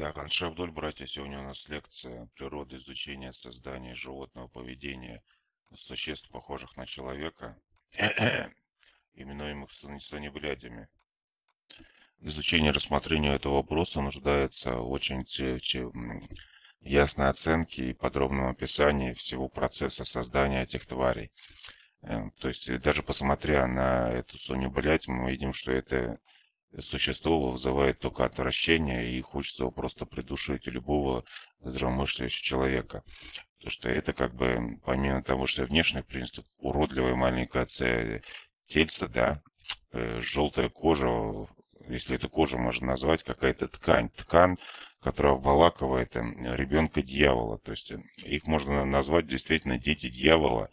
Так, Аншавдоль, братья, сегодня у нас лекция «Природа изучения создания животного поведения существ, похожих на человека, именуемых сонеблядями». Изучение и рассмотрение этого вопроса нуждается в очень ясной оценке и подробном описании всего процесса создания этих тварей. То есть, даже посмотря на эту сонеблядь, мы видим, что это существо вызывает только отвращение и хочется его просто придушить у любого здравомыслящего человека. Потому что это как бы, помимо того, что внешне, в принципе, уродливое маленькое тельце, да, желтая кожа, если эту кожу можно назвать, какая-то ткань, которая обволакивает ребенка дьявола. То есть их можно назвать действительно дети дьявола.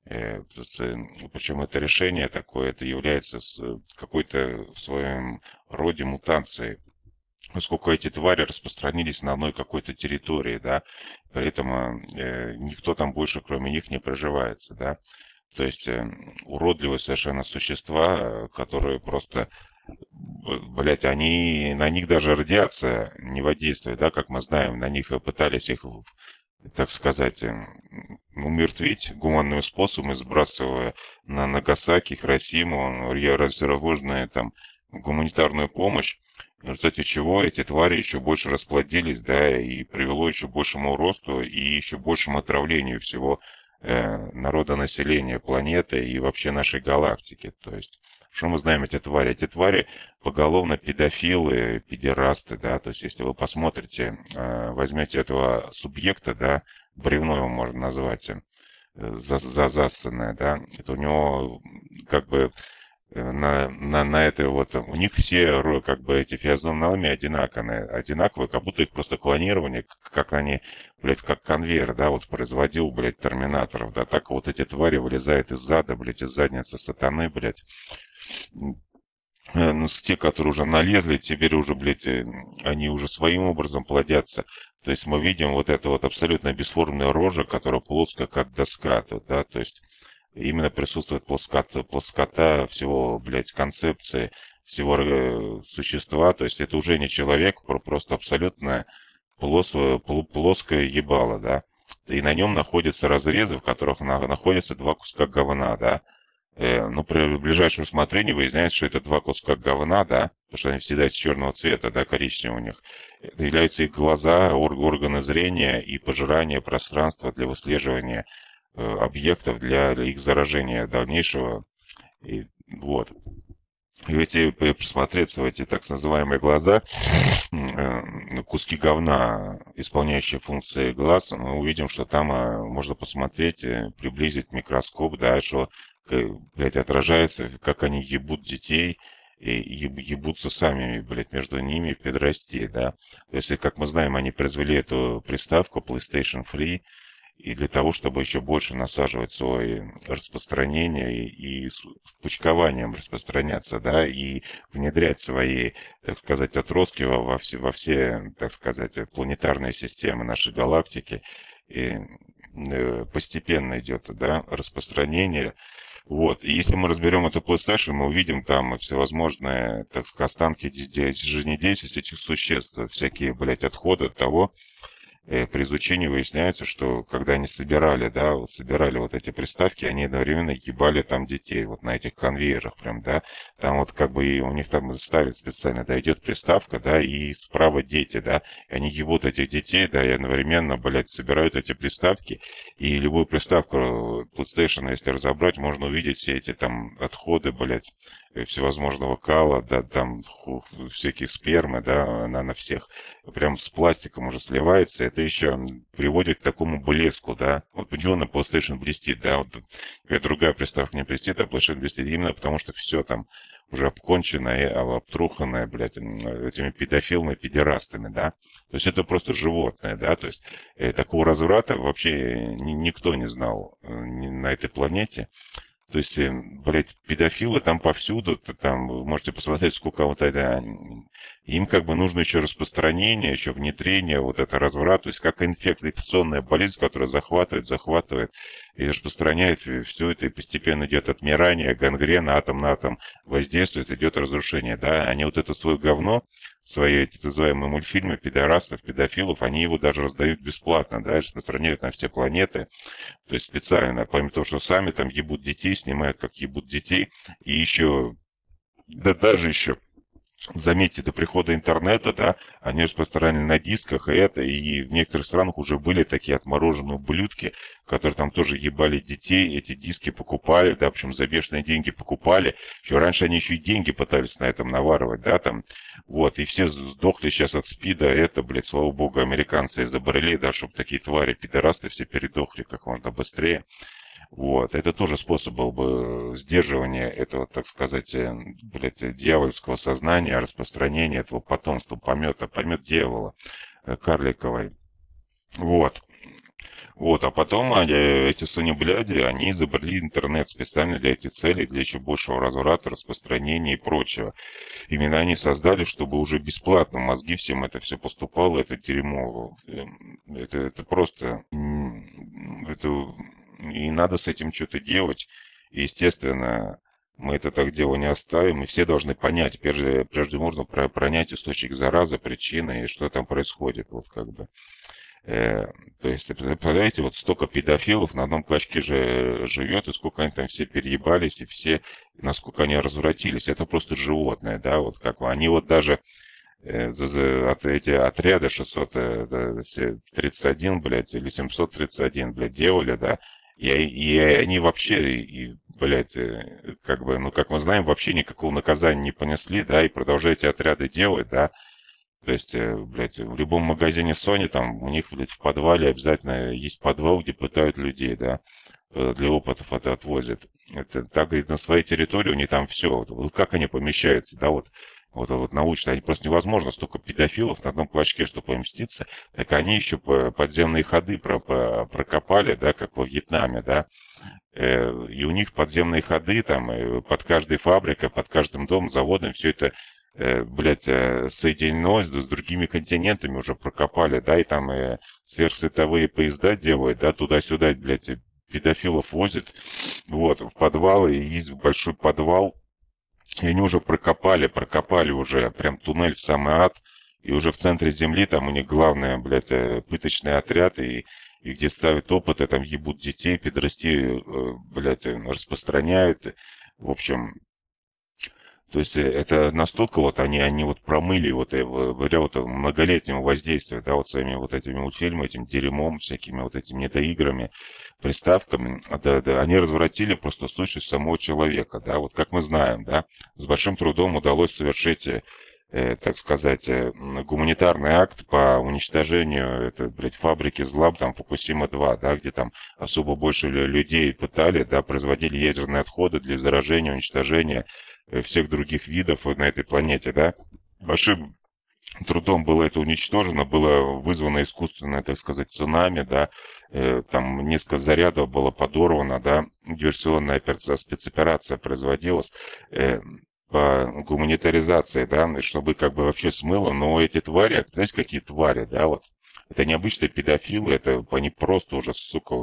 Причем это решение такое, это является какой-то в своем роде мутацией. Поскольку эти твари распространились на одной какой-то территории, да, при этом никто там больше кроме них не проживается, да. То есть уродливые совершенно существа, которые просто, блять, они, на них даже радиация не воздействует, да, как мы знаем, на них пытались их, так сказать, умертвить гуманным способом, сбрасывая на Нагасаки, Хиросиму, разоруженную там гуманитарную помощь, в результате чего эти твари еще больше расплодились, да, и привело еще большему росту и еще большему отравлению всего народонаселения планеты и вообще нашей галактики. То есть, что мы знаем эти твари? Эти твари поголовно педофилы, педерасты, да, то есть, если вы посмотрите, возьмете этого субъекта, да, бревно его можно назвать, засанное, да, это у него как бы на это вот, у них все как бы эти физиономии одинаковые, как будто их просто клонирование, как они, блядь, как конвейер, да, вот производил, блядь, терминаторов, да, так вот эти твари вылезают из зада, блядь, из задницы сатаны, блядь. Ну, те, которые уже налезли, теперь уже, блядь, они уже своим образом плодятся. То есть мы видим вот это вот абсолютно бесформенная рожа, которая плоская, как доска, да, то есть именно присутствует плоскота всего, блядь, концепции, всего существа. То есть это уже не человек, просто абсолютно плоское ебало, да. И на нем находятся разрезы, в которых находятся два куска говна, да. Но при ближайшем рассмотрении выясняется, что это два куска говна, да, потому что они всегда из черного цвета, да, коричневого у них. Это являются их глаза, органы зрения и пожирание пространства для выслеживания объектов для их заражения дальнейшего. И вот. И если присмотреться в эти так называемые глаза, куски говна, исполняющие функции глаз, мы увидим, что там можно посмотреть, приблизить микроскоп, да, что, блядь, отражается, как они ебут детей, и ебутся сами, блядь, между ними, педрасти, да. То есть, как мы знаем, они произвели эту приставку PlayStation Free, и для того, чтобы еще больше насаживать свое распространение и с пучкованием распространяться, да, и внедрять свои, так сказать, отростки во все, так сказать, планетарные системы нашей галактики. И постепенно идет, да, распространение. Вот. И если мы разберем эту PlayStation, мы увидим там всевозможные, так сказать, останки жизнедеятельности этих существ, всякие, блядь, отходы от того. При изучении выясняется, что когда они собирали, да, собирали вот эти приставки, они одновременно ебали там детей, вот на этих конвейерах прям, да, там вот как бы и у них там ставят специально, да, идет приставка, да, и справа дети, да, и они ебут этих детей, да, и одновременно, блядь, собирают эти приставки, и любую приставку PlayStation, если разобрать, можно увидеть все эти там отходы, блядь, всевозможного кала, да, там всякие спермы, да, на всех, прям с пластиком уже сливается, это еще приводит к такому блеску, да. Вот почему на PlayStation блестит, да, вот другая приставка не блестит, а PlayStation блестит именно потому, что все там уже обконченное, обтруханное, блядь, этими педофилами, педерастами, да. То есть это просто животное, да, то есть такого разврата вообще никто не знал на этой планете. То есть, блядь, педофилы там повсюду, там вы можете посмотреть, сколько вот это, им как бы нужно еще распространение, еще внедрение, вот это разврат, то есть как инфекционная болезнь, которая захватывает и распространяет все это, и постепенно идет отмирание, гангрена, атом на атом воздействует, идет разрушение, да, они вот это свое говно свои эти так называемые мультфильмы пидорастов, педофилов, они его даже раздают бесплатно, да, распространяют на все планеты. То есть специально, помимо того, что сами там ебут детей, снимают, как ебут детей, и еще, да даже еще, заметьте, до прихода интернета, да, они распространяли на дисках, и в некоторых странах уже были такие отмороженные ублюдки, которые там тоже ебали детей, эти диски покупали, да, причем за бешеные деньги покупали. Еще раньше они еще и деньги пытались на этом наваривать, да, там, вот, и все сдохли сейчас от СПИДа, блядь, слава богу, американцы изобрели, да, чтобы такие твари, пидорасты все передохли как можно быстрее. Вот, это тоже способ был бы сдерживания этого, так сказать, блядь, дьявольского сознания, распространения этого потомства, помет дьявола карликовой. Вот. Вот, а потом эти сыны-бляди, они изобрели интернет специально для этих целей, для еще большего разврата, распространения и прочего. Именно они создали, чтобы уже бесплатно в мозги всем это все поступало, это дерьмо. Это просто... Это, и надо с этим что-то делать. И, естественно, мы это так дело не оставим. И все должны понять, прежде можно пронять источник заразы, причины и что там происходит. Вот как бы. То есть, представляете, вот столько педофилов на одном клочке же живет, и сколько они там все переебались, и все, насколько они развратились. Это просто животное, да, вот как бы. Они вот даже эти отряды 631, блядь, или 731, блядь, делали, да, и они вообще, блядь, как бы, ну, как мы знаем, вообще никакого наказания не понесли, да, и продолжают эти отряды делать, да. То есть, блядь, в любом магазине Sony, там, у них, блядь, в подвале обязательно есть подвал, где пытают людей, да, для опытов это отвозят. Это так и на своей территории, у них там все. Вот как они помещаются, да, вот научно, они просто невозможно, столько педофилов на одном клочке, чтобы поместиться, так они еще подземные ходы прокопали, да, как во Вьетнаме, да, и у них подземные ходы, там, под каждой фабрикой, под каждым домом, заводом, все это, блядь, соединено с другими континентами, уже прокопали, да, и там сверхсветовые поезда делают, да, туда-сюда, блядь, педофилов возят, вот, в подвалы, и есть большой подвал, и они уже прокопали уже прям туннель в самый ад, и уже в центре земли, там у них главный, блядь, пыточный отряд, и где ставят опыты, там ебут детей, педрасти, блядь, распространяют, в общем... То есть это настолько вот они вот промыли вот говоря вот многолетнего воздействия, да, вот своими вот этими мультфильмами, этим дерьмом, всякими вот этими недоиграми, приставками, да, они развратили просто сущность самого человека, да, вот как мы знаем, да, с большим трудом удалось совершить, так сказать, гуманитарный акт по уничтожению этой, блядь, фабрики зла, там, Фукусима-2, да, где там особо больше людей пытали, да, производили ядерные отходы для заражения, уничтожения всех других видов на этой планете, да. Большим трудом было это уничтожено, было вызвано искусственное, так сказать, цунами, да, там несколько зарядов было подорвано, да, диверсионная спецоперация производилась по гуманитаризации, да, чтобы как бы вообще смыло, но эти твари, знаете, какие твари, да, вот, это необычные педофилы, это они просто уже, сука,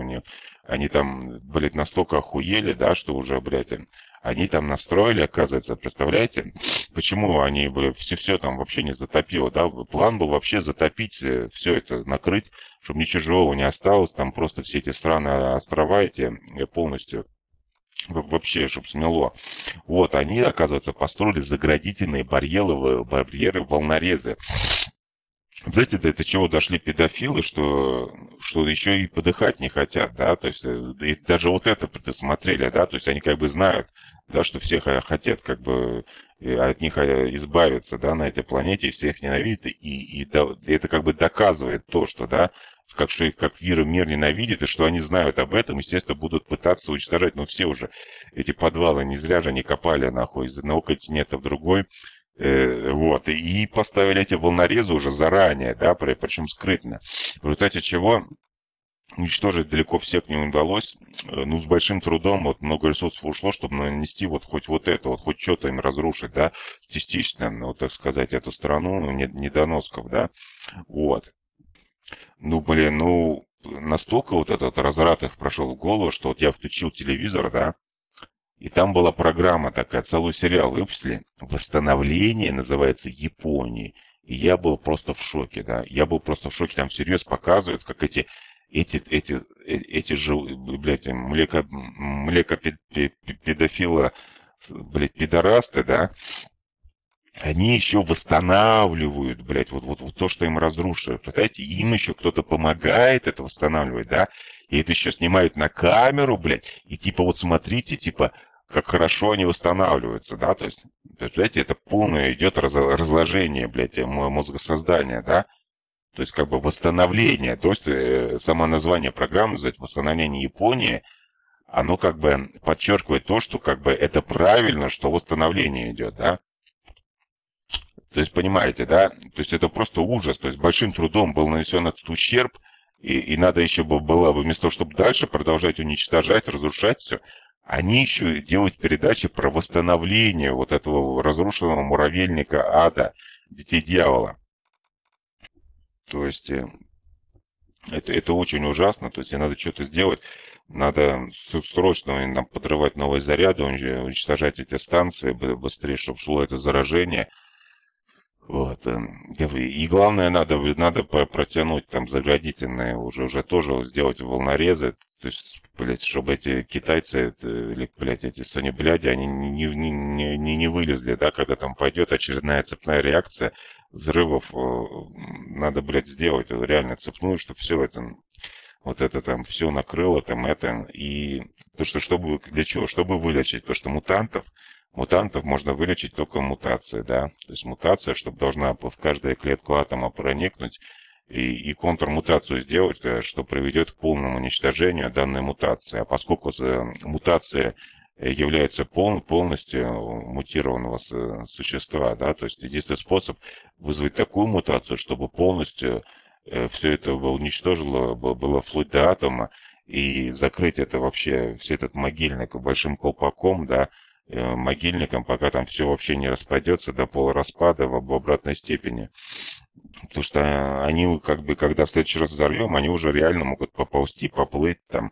они там, блядь, настолько охуели, да, что уже, блядь, они там настроили, оказывается, представляете, почему они, блядь, все там вообще не затопило, да, план был вообще затопить все это, накрыть, чтобы ничего живого не осталось, там просто все эти сраные острова эти полностью вообще, чтобы смело. Вот, они, оказывается, построили заградительные барьеры, волнорезы. Знаете, до чего дошли педофилы, что еще и подыхать не хотят, да, то есть и даже вот это предусмотрели, да, то есть они как бы знают, да, что всех хотят как бы от них избавиться, да, на этой планете, и всех ненавидят, и это как бы доказывает то, что, да, что их как мир ненавидит, и что они знают об этом, естественно, будут пытаться уничтожать, но все уже эти подвалы, не зря же они копали, нахуй, из одного континента в другой. Вот, и поставили эти волнорезы уже заранее, да, причем скрытно. В результате чего уничтожить далеко всех не удалось, ну, с большим трудом, вот, много ресурсов ушло, чтобы нанести вот хоть вот это, вот, хоть что-то им разрушить, да, частично, вот, так сказать, эту страну, ну, недоносков, да, вот. Ну, блин, ну, настолько вот этот разврат их прошел в голову, что вот я включил телевизор, да, и там была программа такая, целый сериал выпустили. «Восстановление» называется Японии. И я был просто в шоке, да. Я был просто в шоке. Там всерьез показывают, как эти же, блядь, млекопедофилы, блядь, пидорасты, да, они еще восстанавливают, блядь, вот то, что им разрушили. Представляете, им еще кто-то помогает это восстанавливать, да, и это еще снимают на камеру, блядь, и типа вот смотрите, типа, как хорошо они восстанавливаются, да, то есть, представляете, это полное идет разложение, блядь, мозгосоздания, да, то есть как бы восстановление, то есть само название программы, называется «Восстановление Японии», оно как бы подчеркивает то, что как бы это правильно, что восстановление идет, да. То есть, понимаете, да? То есть это просто ужас. То есть большим трудом был нанесен этот ущерб, и надо еще было, вместо того, чтобы дальше продолжать уничтожать, разрушать все, они еще делают передачи про восстановление вот этого разрушенного муравейника ада, детей дьявола. То есть это очень ужасно. То есть и надо что-то сделать. Надо срочно нам подрывать новые заряды, уничтожать эти станции быстрее, чтобы шло это заражение. Вот. И главное, надо протянуть там заградительные, уже тоже сделать волнорезы. То есть, блядь, чтобы эти китайцы, или, блядь, эти Sony бляди, они не вылезли, да, когда там пойдет очередная цепная реакция взрывов, надо, блядь, сделать реально цепную, чтобы все это, вот это там все накрыло, там это, и то, что, чтобы, для чего? Чтобы вылечить, потому что мутантов можно вылечить только мутацией, да. То есть мутация, чтобы должна в каждую клетку атома проникнуть и контрмутацию сделать, что приведет к полному уничтожению данной мутации. А поскольку мутация является полностью мутированного существа, да, то есть единственный способ вызвать такую мутацию, чтобы полностью все это уничтожило, было вплоть до атома, и закрыть это вообще, все этот могильник большим колпаком, да, могильником, пока там все вообще не распадется до полураспада в обратной степени. Потому что они как бы, когда в следующий раз взорвем, они уже реально могут поползти, поплыть там,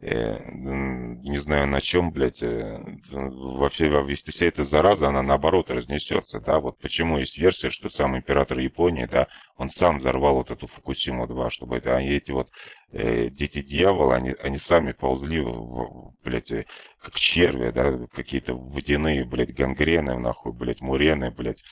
не знаю на чем, блядь, вообще вся эта зараза, она наоборот разнесется, да, вот почему есть версия, что сам император Японии, да, он сам взорвал вот эту Фукусиму-2, чтобы это, эти вот дети дьявола, они сами ползли, блядь, как черви, да, какие-то водяные, блядь, гангрены, нахуй, блядь, мурены, блядь,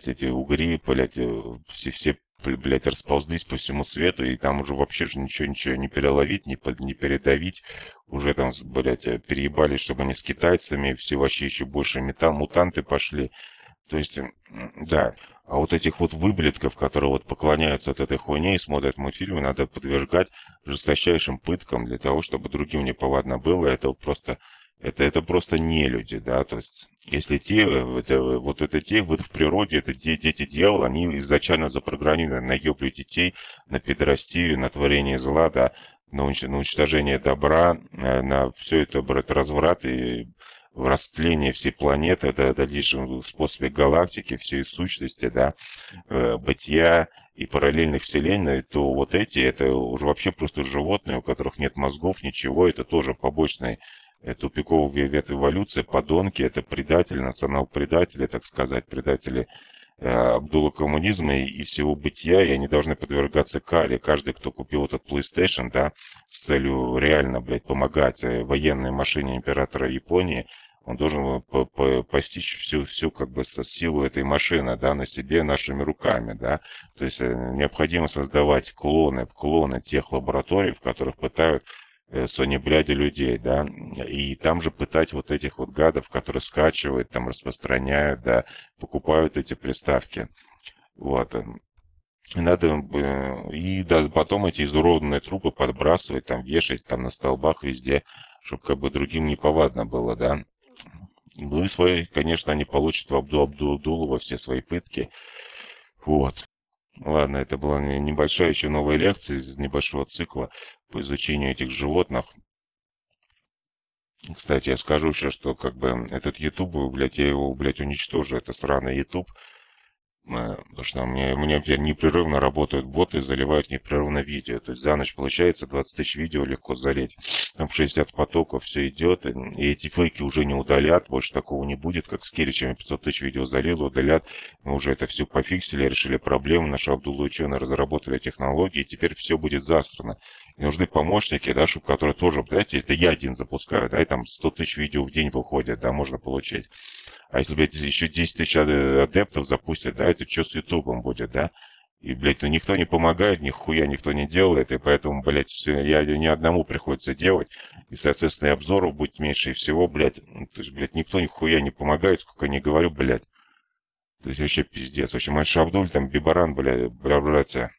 эти угри, блядь, все, блядь, расползлись по всему свету, и там уже вообще же ничего не переловить, не передавить. Уже там, блядь, переебались, чтобы они с китайцами, все вообще еще больше мутанты пошли. То есть, да. А вот этих вот выблетков, которые вот поклоняются от этой хуйне и смотрят мультфильмы, надо подвергать жесточайшим пыткам для того, чтобы другим неповадно было. Это просто не люди, да, то есть, если те, вот в природе, это дети дьявола, они изначально запрограммированы на ёблю детей, на педерастию, на творение зла, да, на уничтожение добра, на все это, брат, разврат и растление всей планеты, да, дальнейшем способе галактики, всей сущности, да, бытия и параллельных вселенной, то вот это уже вообще просто животные, у которых нет мозгов, ничего, это тоже побочный тупиковый ветвь эволюции, подонки, это предатели, национал-предатели, так сказать, предатели Абдула коммунизма и всего бытия, и они должны подвергаться каре. Каждый, кто купил этот PlayStation, да, с целью реально, блядь, помогать военной машине императора Японии, он должен постичь всю как бы силу этой машины, да, на себе нашими руками, да. То есть необходимо создавать клоны тех лабораторий, в которых пытают Sony бляди людей, да, и там же пытать вот этих вот гадов, которые скачивают, там распространяют, да, покупают эти приставки. Вот. Надо, и да, потом эти изуродованные трупы подбрасывать, там вешать, там на столбах везде, чтобы как бы другим неповадно было, да. Ну и свои, конечно, они получат в Абдулова все свои пытки. Вот. Ладно, это была небольшая еще новая лекция из небольшого цикла по изучению этих животных. Кстати, я скажу еще, что как бы этот YouTube, блядь, я его, блядь, уничтожу, это сраный YouTube. Потому что у меня теперь непрерывно работают боты и заливают непрерывно видео. То есть за ночь получается 20 тысяч видео легко залить. Там 60 потоков, все идет. И эти фейки уже не удалят. Больше такого не будет, как с Киричем. 500 тысяч видео залил, удалят. Мы уже это все пофиксили, решили проблему. Наши Абдулла ученые разработали технологии. И теперь все будет засрано. И нужны помощники, да, чтобы которые тоже, знаете, это я один запускаю, да, и там 100 тысяч видео в день выходит, да, можно получить. А если, блядь, еще 10 тысяч адептов запустят, да, это что с Ютубом будет, да? И, блядь, ну никто не помогает, нихуя никто не делает, и поэтому, блядь, все, я ни одному приходится делать, и, соответственно, и обзоров будет меньше, и всего, блядь, ну, то есть, блядь, никто нихуя не помогает, сколько не говорю, блядь. То есть вообще пиздец. В общем, Альшабдуль, там, Бибаран, блядь, братья.